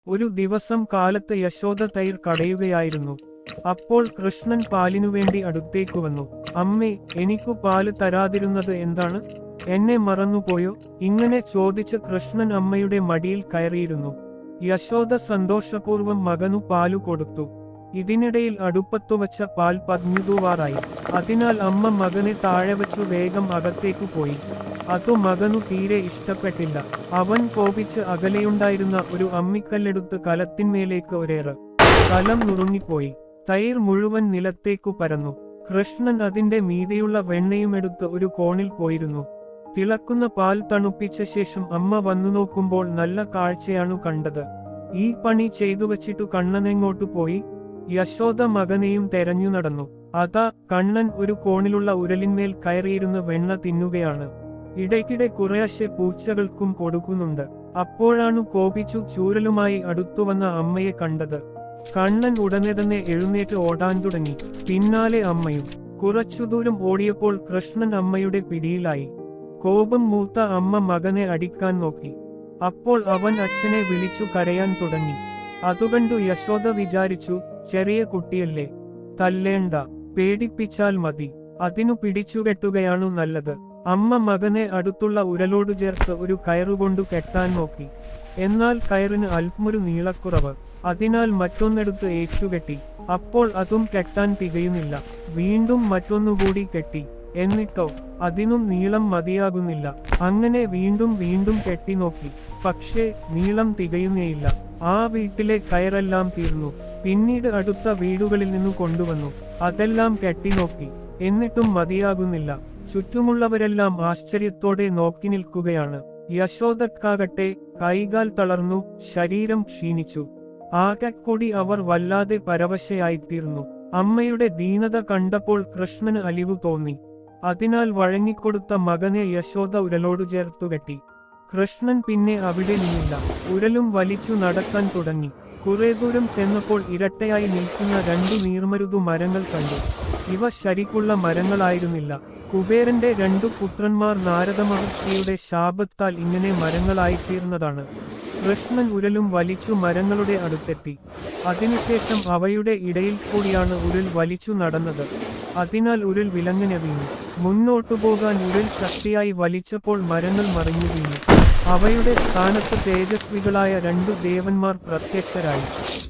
ഒരു ദിവസം കാലത്ത് യശോദ തൈർ കടയുകയായിരുന്നു. അപ്പോൾ കൃഷ്ണൻ പാലിനുവേണ്ടി അടുത്തേക്കു വന്നു. അമ്മേ, എനിക്കു പാല് തരാതിരുന്നത് എന്താണ്? എന്നെ മറന്നുപോയോ? ഇങ്ങനെ ചോദിച്ച് കൃഷ്ണൻ അമ്മയുടെ മടിയിൽ കയറിയിരുന്നു. യശോദ സന്തോഷപൂർവ്വം മകനു പാലു കൊടുത്തു. ഇതിനിടയിൽ അടുപ്പത്തുവച്ച പാൽ പതിഞ്ഞുതൂവാറായി. അതിനാൽ അമ്മ മകനെ താഴെ വച്ചു വേഗം അകത്തേക്കു പോയി. അതു മകനു തീരെ ഇഷ്ടപ്പെട്ടില്ല. അവൻ കോപിച്ച് അകലെയുണ്ടായിരുന്ന ഒരു അമ്മിക്കല്ലെടുത്ത് കലത്തിന്മേലേക്ക് ഒരേറ്. കലം നുറുങ്ങിപ്പോയി. തൈർ മുഴുവൻ നിലത്തേക്കു പരന്നു. കൃഷ്ണൻ അതിന്റെ മീതെയുള്ള വെണ്ണയുമെടുത്ത് ഒരു കോണിൽ പോയിരുന്നു. തിളക്കുന്ന പാൽ തണുപ്പിച്ച ശേഷം അമ്മ വന്നു നോക്കുമ്പോൾ നല്ല കാഴ്ചയാണു കണ്ടത്. ഈ പണി ചെയ്തുവച്ചിട്ടു കണ്ണനെങ്ങോട്ടു പോയി? യശോദ മകനെയും തെരഞ്ഞു നടന്നു. അതാ കണ്ണൻ ഒരു കോണിലുള്ള ഉരലിന്മേൽ കയറിയിരുന്ന് വെണ്ണ തിന്നുകയാണ്. ഇടയ്ക്കിടെ കുറേശ്ശെ പൂച്ചകൾക്കും കൊടുക്കുന്നുണ്ട്. അപ്പോഴാണു കോപിച്ചു ചൂരലുമായി അടുത്തുവന്ന അമ്മയെ കണ്ടത്. കണ്ണൻ ഉടനെ തന്നെ എഴുന്നേറ്റ് ഓടാൻ തുടങ്ങി. പിന്നാലെ അമ്മയും. കുറച്ചുദൂരം ഓടിയപ്പോൾ കൃഷ്ണൻ അമ്മയുടെ പിടിയിലായി. കോപം മൂത്ത അമ്മ മകനെ അടിക്കാൻ നോക്കി. അപ്പോൾ അവൻ അച്ഛനെ വിളിച്ചു കരയാൻ തുടങ്ങി. അതുകണ്ടു യശോദ വിചാരിച്ചു, ചെറിയ കുട്ടിയല്ലേ, തല്ലേണ്ട, പേടിപ്പിച്ചാൽ മതി, അതിനു പിടിച്ചുകെട്ടുകയാണു നല്ലത്. അമ്മ മകനെ അടുത്തുള്ള ഉരലോടു ചേർത്ത് ഒരു കയറുകൊണ്ടു കെട്ടാൻ നോക്കി. എന്നാൽ കയറിന് അല്പമൊരു നീളക്കുറവ്. അതിനാൽ മറ്റൊന്നെടുത്ത് ഏറ്റുകെട്ടി. അപ്പോൾ അതും കെട്ടാൻ തികയുന്നില്ല. വീണ്ടും മറ്റൊന്നുകൂടി കെട്ടി. എന്നിട്ടോ അതിനും നീളം മതിയാകുന്നില്ല. അങ്ങനെ വീണ്ടും വീണ്ടും കെട്ടി നോക്കി. പക്ഷേ നീളം തികയുന്നേയില്ല. ആ വീട്ടിലെ കയറെല്ലാം തീർന്നു. പിന്നീട് അടുത്ത വീടുകളിൽ നിന്നു കൊണ്ടുവന്നു. അതെല്ലാം കെട്ടിനോക്കി. എന്നിട്ടും മതിയാകുന്നില്ല. ചുറ്റുമുള്ളവരെല്ലാം ആശ്ചര്യത്തോടെ നോക്കി നിൽക്കുകയാണ്. യശോദക്കാകട്ടെ കൈകാൽ തളർന്നു, ശരീരം ക്ഷീണിച്ചു. ആകെക്കൂടി അവർ വല്ലാതെ പരവശയായിത്തീർന്നു. അമ്മയുടെ ദീനത കണ്ടപ്പോൾ കൃഷ്ണന് അലിവു തോന്നി. അതിനാൽ വഴങ്ങിക്കൊടുത്ത മകനെ യശോദ ഉരലോടു ചേർത്തുകെട്ടി. കൃഷ്ണൻ പിന്നെ അവിടെ നിന്നില്ല. ഉരലും വലിച്ചു നടക്കാൻ തുടങ്ങി. കുറെ ദൂരം ചെന്നപ്പോൾ ഇരട്ടയായി നിൽക്കുന്ന രണ്ടു നീർമരുതു മരങ്ങൾ കണ്ടു. ഇവ ശരിക്കുള്ള മരങ്ങളായിരുന്നില്ല. കുബേരന്റെ രണ്ടു പുത്രന്മാർ നാരദ മഹർഷിയുടെ ശാപത്താൽ ഇങ്ങനെ മരങ്ങളായിത്തീർന്നതാണ്. കൃഷ്ണൻ ഉരലും വലിച്ചു മരങ്ങളുടെ അടുത്തെത്തി. അതിനുശേഷം അവയുടെ ഇടയിൽ കൂടിയാണ് ഉരൽ വലിച്ചു നടന്നത്. അതിനാൽ ഉരൽ വിലങ്ങനെ വീണു. മുന്നോട്ടുപോകാൻ ഉരൽ ശക്തിയായി വലിച്ചപ്പോൾ മരങ്ങൾ മറിഞ്ഞു വീണു. അവയുടെ സ്ഥാനത്ത് തേജസ്വികളായ രണ്ടു ദേവന്മാർ പ്രത്യക്ഷരായി.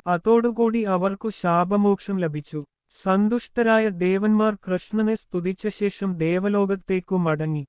അതോടുകൂടി അവർക്കു ശാപമോക്ഷം ലഭിച്ചു. സന്തുഷ്ടരായ ദേവന്മാർ കൃഷ്ണനെ സ്തുതിച്ച ശേഷം ദേവലോകത്തേക്കു മടങ്ങി.